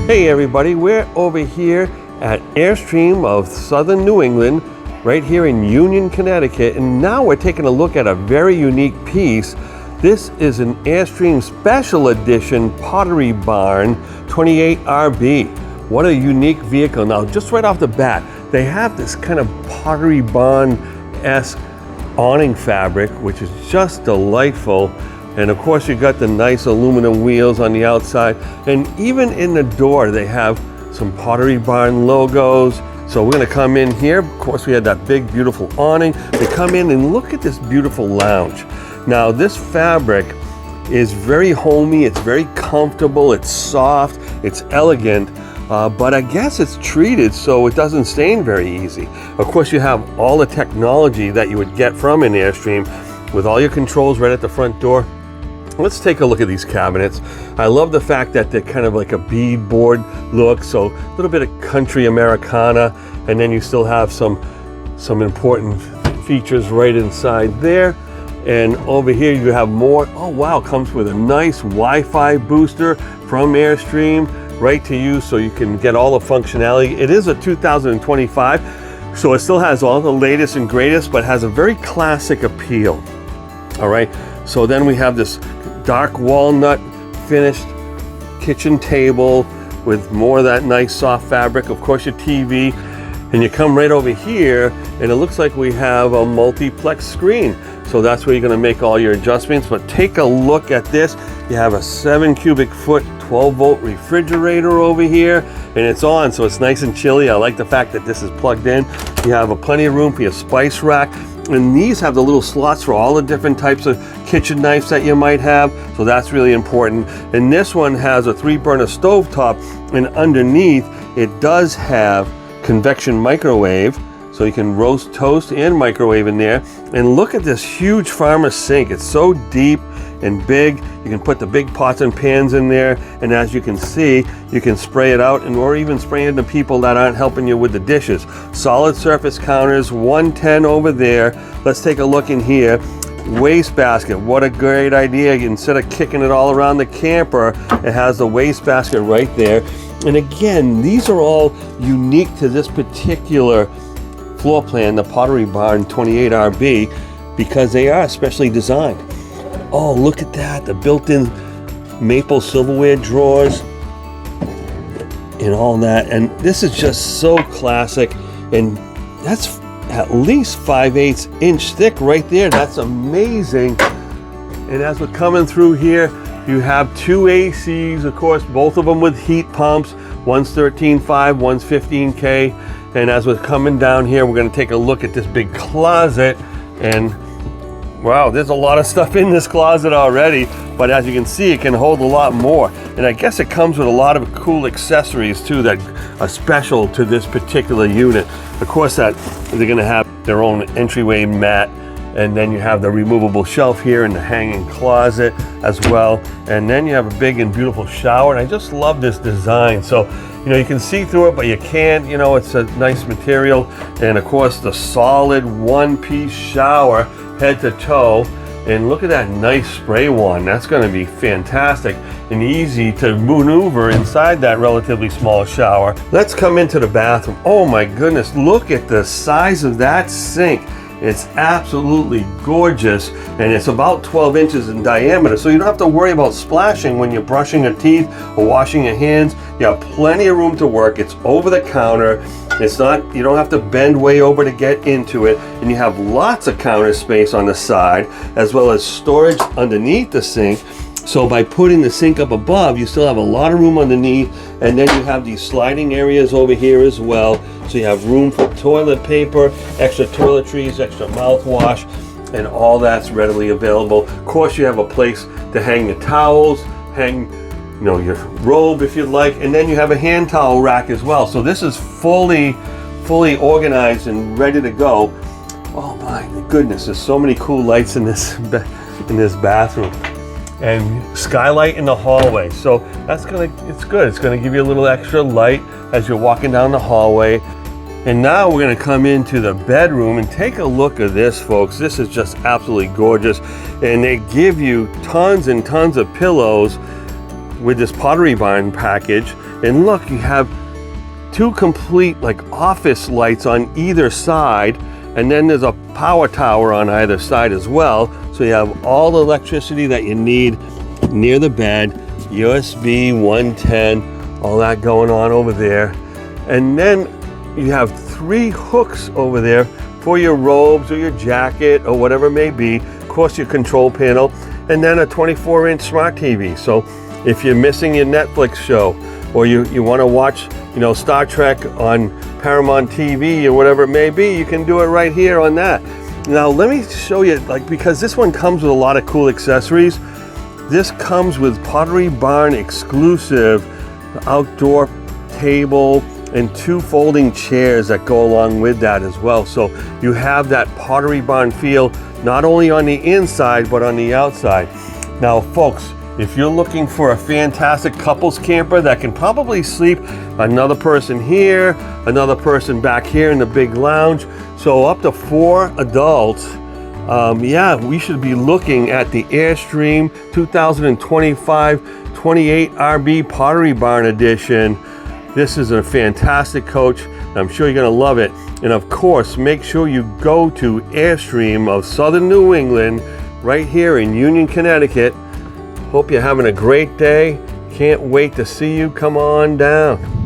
Hey everybody, we're over here at Airstream of Southern New England, right here in Union, Connecticut, and now we're taking a look at a very unique piece. This is an Airstream Special Edition Pottery Barn 28RB. What a unique vehicle. Now, just right off the bat, they have this kind of Pottery Barn-esque awning fabric, which is just delightful. And of course, you got the nice aluminum wheels on the outside. And even in the door, they have some Pottery Barn logos. So we're gonna come in here. Of course, we had that big, beautiful awning. They come in and look at this beautiful lounge. Now, this fabric is very homey. It's very comfortable. It's soft. It's elegant. But I guess it's treated so it doesn't stain very easy. Of course, you have all the technology that you would get from an Airstream with all your controls right at the front door. Let's take a look at these cabinets. I love the fact that they're kind of like a beadboard look, so a little bit of country Americana, and then you still have some important features right inside there. And over here you have more. Oh wow, comes with a nice Wi-Fi booster from Airstream right to you, so you can get all the functionality. It is a 2025, so it still has all the latest and greatest, but has a very classic appeal. All right, so then we have this dark walnut finished kitchen table with more of that nice soft fabric, of course your TV, and you come right over here and it looks like we have a multiplex screen. So that's where you're gonna make all your adjustments. But take a look at this. You have a 7 cubic foot 12-volt refrigerator over here, and it's on, so it's nice and chilly. I like the fact that this is plugged in. You have plenty of room for your spice rack. And these have the little slots for all the different types of kitchen knives that you might have, so that's really important. And this one has a 3-burner stovetop, and underneath it does have convection microwave, so you can roast toast and microwave in there. And look at this huge farmer sink. It's so deep and big. You can put the big pots and pans in there, and as you can see, you can spray it out, and or even spray it into people that aren't helping you with the dishes. Solid surface counters, 110 over there. Let's take a look in here. Wastebasket, what a great idea. Instead of kicking it all around the camper, it has the wastebasket right there. And again, these are all unique to this particular floor plan, the Pottery Barn 28RB, because they are specially designed. Oh, look at that, the built-in maple silverware drawers and all that. And this is just so classic, and that's at least 5/8 inch thick right there. That's amazing. And as we're coming through here, you have 2 ACs, of course, both of them with heat pumps. One's 13.5, one's 15K. And as we're coming down here, we're gonna take a look at this big closet, and wow, there's a lot of stuff in this closet already, but as you can see, it can hold a lot more. And I guess it comes with a lot of cool accessories too that are special to this particular unit. Of course, that they're gonna have their own entryway mat, and then you have the removable shelf here and the hanging closet as well. And then you have a big and beautiful shower, and I just love this design. So, you know, you can see through it, but you can't, you know, it's a nice material. And of course, the solid one-piece shower, head to toe. And look at that nice spray wand. That's gonna be fantastic and easy to maneuver inside that relatively small shower. Let's come into the bathroom. Oh my goodness, look at the size of that sink. It's absolutely gorgeous, and it's about 12 inches in diameter, so you don't have to worry about splashing when you're brushing your teeth or washing your hands. You have plenty of room to work. It's over the counter. It's not, you don't have to bend way over to get into it, and you have lots of counter space on the side, as well as storage underneath the sink. So by putting the sink up above, you still have a lot of room underneath, and then you have these sliding areas over here as well. So you have room for toilet paper, extra toiletries, extra mouthwash, and all that's readily available. Of course, you have a place to hang your towels, hang, you know, your robe if you'd like, and then you have a hand towel rack as well. So this is fully organized and ready to go. Oh my goodness, there's so many cool lights in this bathroom. And skylight in the hallway, so that's it's good. It's gonna give you a little extra light as you're walking down the hallway. And now we're gonna come into the bedroom and take a look at this, folks. This is just absolutely gorgeous. And they give you tons and tons of pillows with this Pottery Barn package. And look, you have two complete like office lights on either side, and then there's a power tower on either side as well. So you have all the electricity that you need near the bed, USB 110, all that going on over there. And then you have 3 hooks over there for your robes or your jacket or whatever it may be. Of course, your control panel, and then a 24-inch smart TV. So if you're missing your Netflix show, or you want to watch, you know, Star Trek on Paramount TV or whatever it may be, you can do it right here on that. Now let me show you, like, because this one comes with a lot of cool accessories. This comes with Pottery Barn exclusive outdoor table and 2 folding chairs that go along with that as well. So you have that Pottery Barn feel not only on the inside but on the outside. Now folks, if you're looking for a fantastic couples camper that can probably sleep another person here, another person back here in the big lounge, so up to 4 adults, yeah, we should be looking at the Airstream 2025 28 RB Pottery Barn Edition. This is a fantastic coach. I'm sure you're gonna love it. And of course, make sure you go to Airstream of Southern New England, right here in Union, Connecticut. Hope you're having a great day. Can't wait to see you. Come on down.